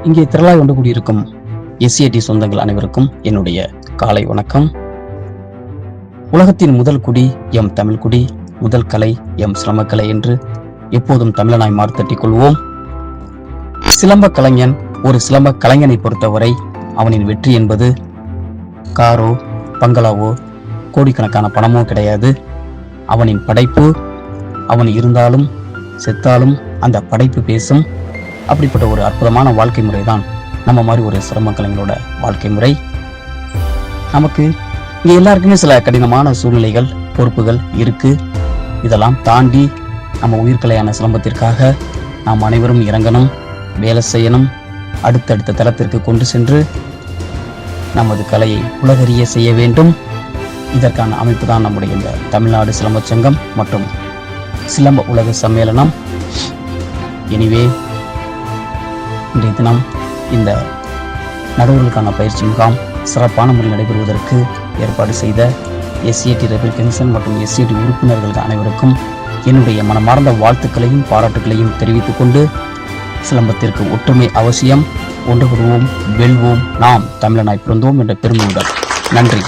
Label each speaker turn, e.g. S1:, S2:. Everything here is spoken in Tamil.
S1: இங்கே திரளாய் கொண்டு கூடியிருக்கும் SCAT சொந்தங்கள் அனைவருக்கும் என்னுடைய காலை வணக்கம். உலகத்தின் முதல் குடி எம் தமிழ் குடி, முதல் கலை எம் சிலம்பக்கலை என்று எப்போதும் தமிழனாய் மார்த்தட்டிக் கொள்வோம். சிலம்ப கலைஞன் ஒரு சிலம்ப கலைஞனை பொறுத்தவரை அவனின் வெற்றி என்பது காரோ பங்களாவோ கோடிக்கணக்கான பணமோ கிடையாது. அவனின் படைப்பு, அவன் இருந்தாலும் செத்தாலும் அந்த படைப்பு பேசும். அப்படிப்பட்ட ஒரு அற்புதமான வாழ்க்கை முறை தான் நம்ம மாதிரி ஒரு சிலம்ப கலைஞரோட வாழ்க்கை முறை. நமக்கு இங்கே எல்லாருக்குமே சில கடினமான சூழ்நிலைகள், பொறுப்புகள் இருக்கு. இதெல்லாம் தாண்டி நம்ம உயிர்கலையான சிலம்பத்திற்காக நாம் அனைவரும் இறங்கணும், வேலை செய்யணும், அடுத்தடுத்த தளத்திற்கு கொண்டு சென்று நமது கலையை உலகறிய செய்ய வேண்டும். இதற்கான அமைப்பு தான் நம்முடைய இந்த தமிழ்நாடு சிலம்ப சங்கம் மற்றும் சிலம்ப உலக சம்மேளனம். எனிவே இன்றைய தினம் இந்த நடுவர்களுக்கான பயிற்சி முகாம் சிறப்பான முறையில் நடைபெறுவதற்கு ஏற்பாடு செய்த SCAT ரெப்ளிகன்சன் மற்றும் SCAT உறுப்பினர்கள் அனைவருக்கும் என்னுடைய மனமார்ந்த வாழ்த்துக்களையும் பாராட்டுகளையும் தெரிவித்துக் கொண்டு, சிலம்பத்திற்கு ஒற்றுமை அவசியம், ஒன்றுபடுவோம், வெல்வோம், நாம் தமிழனாய் பிறந்தோம் என்ற பெருமையுடன் நன்றி.